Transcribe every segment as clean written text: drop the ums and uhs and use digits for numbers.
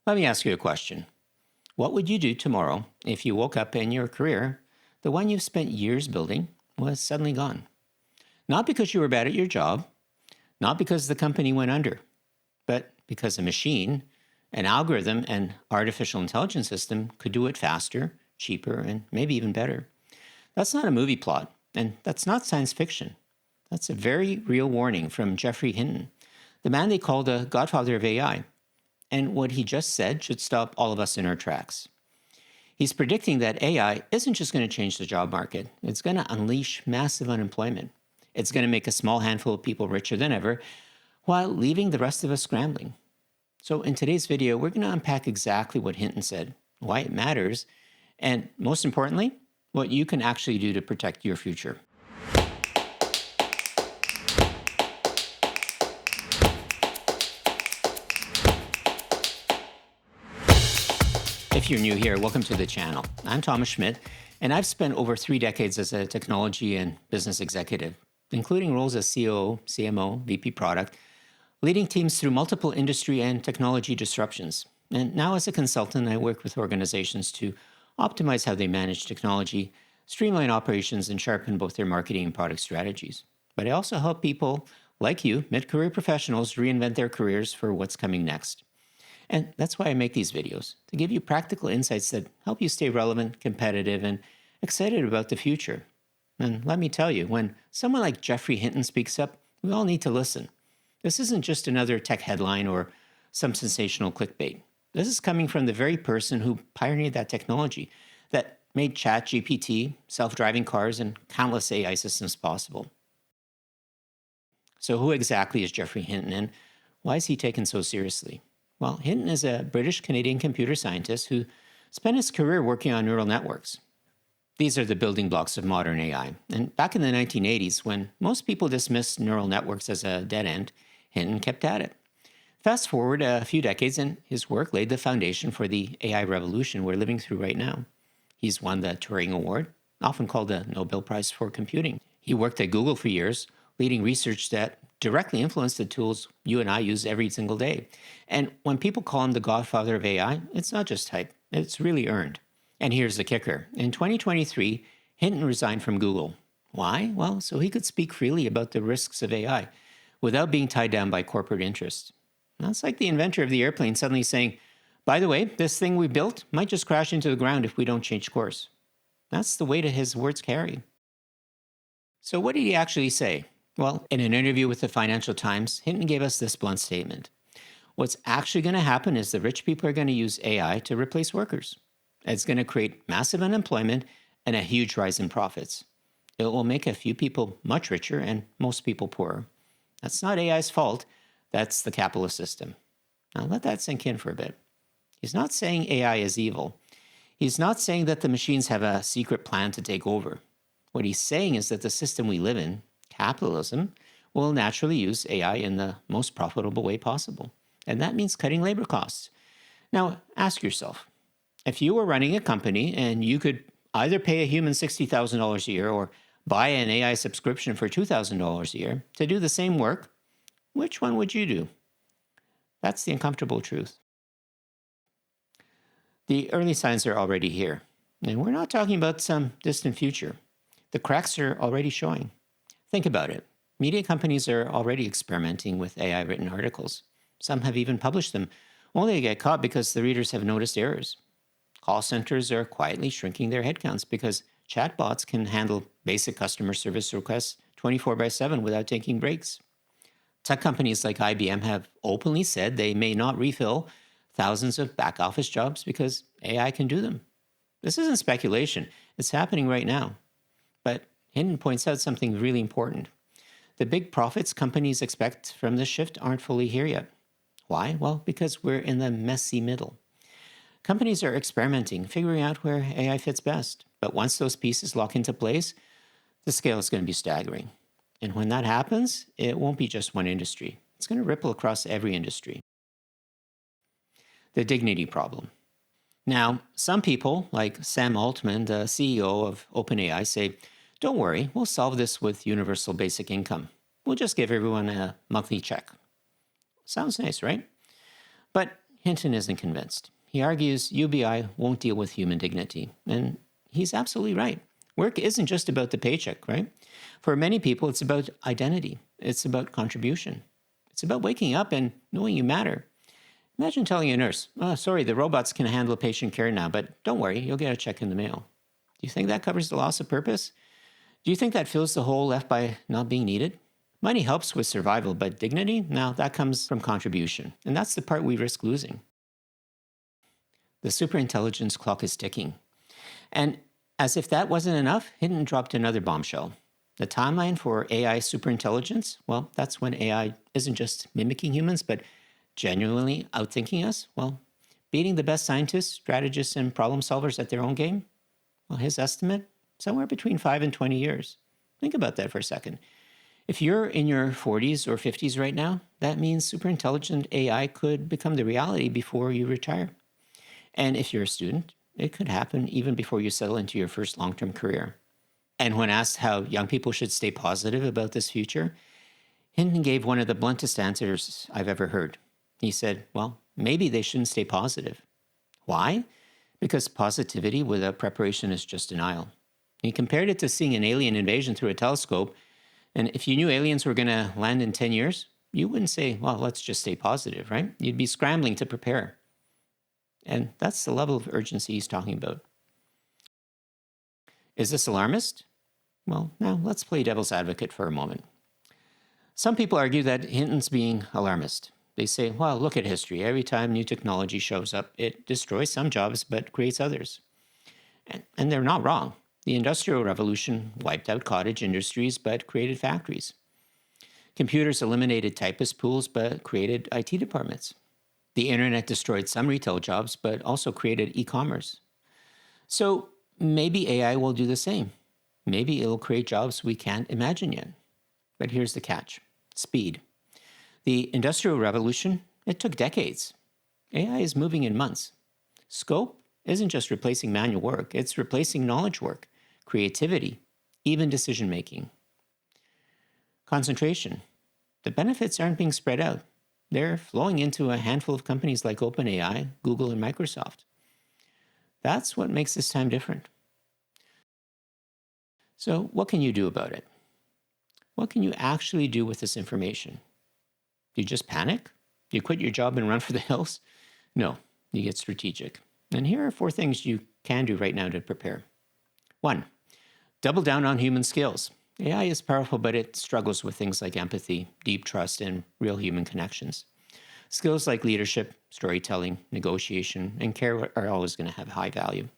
Let me ask you a question. What would you do tomorrow if you woke up and your career, the one you've spent years building, was suddenly gone? Not because you were bad at your job, not because the company went under, but because a machine, an algorithm, an artificial intelligence system could do it faster, cheaper, and maybe even better. That's not a movie plot, and that's not science fiction. That's a very real warning from Geoffrey Hinton, the man they call the Godfather of AI. And what he just said should stop all of us in our tracks. He's predicting that AI isn't just going to change the job market, it's going to unleash massive unemployment. It's going to make a small handful of people richer than ever, while leaving the rest of us scrambling. So in today's video, we're going to unpack exactly what Hinton said, why it matters, and most importantly, what you can actually do to protect your future. If you're new here, welcome to the channel. I'm Thomas Schmidt, and I've spent over 3 decades as a technology and business executive, including roles as COO, CMO, VP product, leading teams through multiple industry and technology disruptions. And now as a consultant, I work with organizations to optimize how they manage technology, streamline operations, and sharpen both their marketing and product strategies. But I also help people like you, mid-career professionals, reinvent their careers for what's coming next. And that's why I make these videos, to give you practical insights that help you stay relevant, competitive, and excited about the future. And let me tell you, when someone like Geoffrey Hinton speaks up, we all need to listen. This isn't just another tech headline or some sensational clickbait. This is coming from the very person who pioneered that technology that made ChatGPT, self-driving cars, and countless AI systems possible. So who exactly is Geoffrey Hinton, and why is he taken so seriously? Well, Hinton is a British-Canadian computer scientist who spent his career working on neural networks. These are the building blocks of modern AI. And back in the 1980s, when most people dismissed neural networks as a dead end, Hinton kept at it. Fast forward a few decades, and his work laid the foundation for the AI revolution we're living through right now. He's won the Turing Award, often called the Nobel Prize for Computing. He worked at Google for years, leading research that directly influenced the tools you and I use every single day. And when people call him the Godfather of AI, it's not just hype, it's really earned. And here's the kicker. In 2023, Hinton resigned from Google. Why? Well, so he could speak freely about the risks of AI without being tied down by corporate interests. That's like the inventor of the airplane suddenly saying, by the way, this thing we built might just crash into the ground if we don't change course. That's the weight his words carry. So what did he actually say? Well, in an interview with the Financial Times, Hinton gave us this blunt statement. What's actually going to happen is the rich people are going to use AI to replace workers. It's going to create massive unemployment and a huge rise in profits. It will make a few people much richer and most people poorer. That's not AI's fault. That's the capitalist system. Now let that sink in for a bit. He's not saying AI is evil. He's not saying that the machines have a secret plan to take over. What he's saying is that the system we live in, capitalism, will naturally use AI in the most profitable way possible. And that means cutting labor costs. Now, ask yourself, if you were running a company and you could either pay a human $60,000 a year or buy an AI subscription for $2,000 a year to do the same work, which one would you do? That's the uncomfortable truth. The early signs are already here. And we're not talking about some distant future. The cracks are already showing. Think about it. Media companies are already experimenting with AI-written articles. Some have even published them, only to get caught because the readers have noticed errors. Call centers are quietly shrinking their headcounts because chatbots can handle basic customer service requests 24/7 without taking breaks. Tech companies like IBM have openly said they may not refill thousands of back-office jobs because AI can do them. This isn't speculation. It's happening right now. But Hinton points out something really important. The big profits companies expect from this shift aren't fully here yet. Why? Well, because we're in the messy middle. Companies are experimenting, figuring out where AI fits best. But once those pieces lock into place, the scale is going to be staggering. And when that happens, it won't be just one industry. It's going to ripple across every industry. The dignity problem. Now, some people, like Sam Altman, the CEO of OpenAI, say, don't worry, we'll solve this with universal basic income. We'll just give everyone a monthly check. Sounds nice, right? But Hinton isn't convinced. He argues UBI won't deal with human dignity. And he's absolutely right. Work isn't just about the paycheck, right? For many people, it's about identity. It's about contribution. It's about waking up and knowing you matter. Imagine telling a nurse, "Oh, sorry, the robots can handle patient care now, but don't worry, you'll get a check in the mail." Do you think that covers the loss of purpose? Do you think that fills the hole left by not being needed? Money helps with survival, but dignity? Now that comes from contribution. And that's the part we risk losing. The superintelligence clock is ticking. And as if that wasn't enough, Hinton dropped another bombshell. The timeline for AI superintelligence, well, that's when AI isn't just mimicking humans, but genuinely outthinking us. Well, beating the best scientists, strategists, and problem solvers at their own game. Well, his estimate, somewhere between 5 and 20 years. Think about that for a second. If you're in your 40s or 50s right now, that means superintelligent AI could become the reality before you retire. And if you're a student, it could happen even before you settle into your first long-term career. And when asked how young people should stay positive about this future, Hinton gave one of the bluntest answers I've ever heard. He said, well, maybe they shouldn't stay positive. Why? Because positivity without preparation is just denial. He compared it to seeing an alien invasion through a telescope. And if you knew aliens were going to land in 10 years, you wouldn't say, well, let's just stay positive, right? You'd be scrambling to prepare. And that's the level of urgency he's talking about. Is this alarmist? Well, now let's play devil's advocate for a moment. Some people argue that Hinton's being alarmist. They say, well, look at history. Every time new technology shows up, it destroys some jobs but creates others. And they're not wrong. The Industrial Revolution wiped out cottage industries but created factories. Computers eliminated typist pools but created IT departments. The internet destroyed some retail jobs but also created e-commerce. So maybe AI will do the same. Maybe it'll create jobs we can't imagine yet. But here's the catch: speed. The Industrial Revolution, it took decades. AI is moving in months. Scope isn't just replacing manual work, it's replacing knowledge work, creativity, even decision-making. Concentration. The benefits aren't being spread out. They're flowing into a handful of companies like OpenAI, Google, and Microsoft. That's what makes this time different. So what can you do about it? What can you actually do with this information? Do you just panic? Do you quit your job and run for the hills? No, you get strategic. And here are 4 things you can do right now to prepare. 1, double down on human skills. AI is powerful, but it struggles with things like empathy, deep trust, and real human connections. Skills like leadership, storytelling, negotiation, and care are always going to have high value.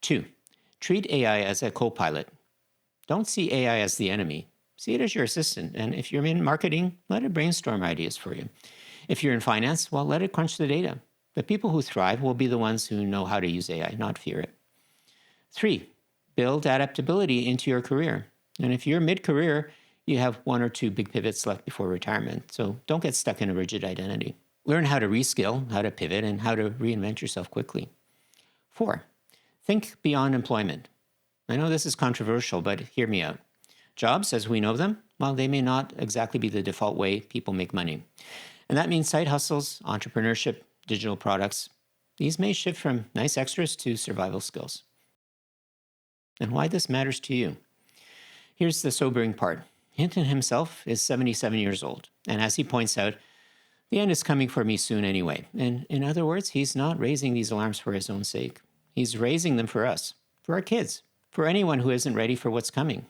2, treat AI as a co-pilot. Don't see AI as the enemy. See it as your assistant. And if you're in marketing, let it brainstorm ideas for you. If you're in finance, well, let it crunch the data. The people who thrive will be the ones who know how to use AI, not fear it. 3, build adaptability into your career. And if you're mid-career, you have 1 or 2 big pivots left before retirement. So don't get stuck in a rigid identity. Learn how to reskill, how to pivot, and how to reinvent yourself quickly. 4, think beyond employment. I know this is controversial, but hear me out. Jobs, as we know them, well, they may not exactly be the default way people make money. And that means side hustles, entrepreneurship, digital products. These may shift from nice extras to survival skills. And why this matters to you. Here's the sobering part. Hinton himself is 77 years old. And as he points out, the end is coming for me soon anyway. And in other words, he's not raising these alarms for his own sake. He's raising them for us, for our kids, for anyone who isn't ready for what's coming.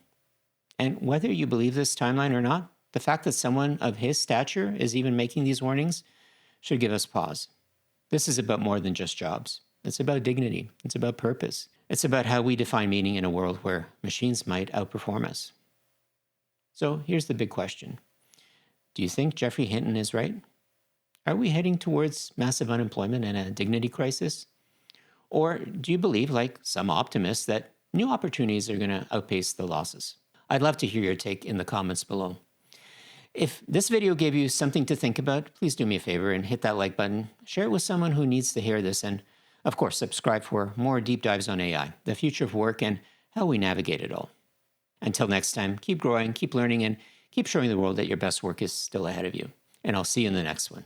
And whether you believe this timeline or not, the fact that someone of his stature is even making these warnings should give us pause. This is about more than just jobs. It's about dignity. It's about purpose. It's about how we define meaning in a world where machines might outperform us. So here's the big question. Do you think Geoffrey Hinton is right? Are we heading towards massive unemployment and a dignity crisis? Or do you believe, like some optimists, that new opportunities are going to outpace the losses? I'd love to hear your take in the comments below. If this video gave you something to think about, please do me a favor and hit that like button. Share it with someone who needs to hear this. And of course, subscribe for more deep dives on AI, the future of work, and how we navigate it all. Until next time, keep growing, keep learning, and keep showing the world that your best work is still ahead of you. And I'll see you in the next one.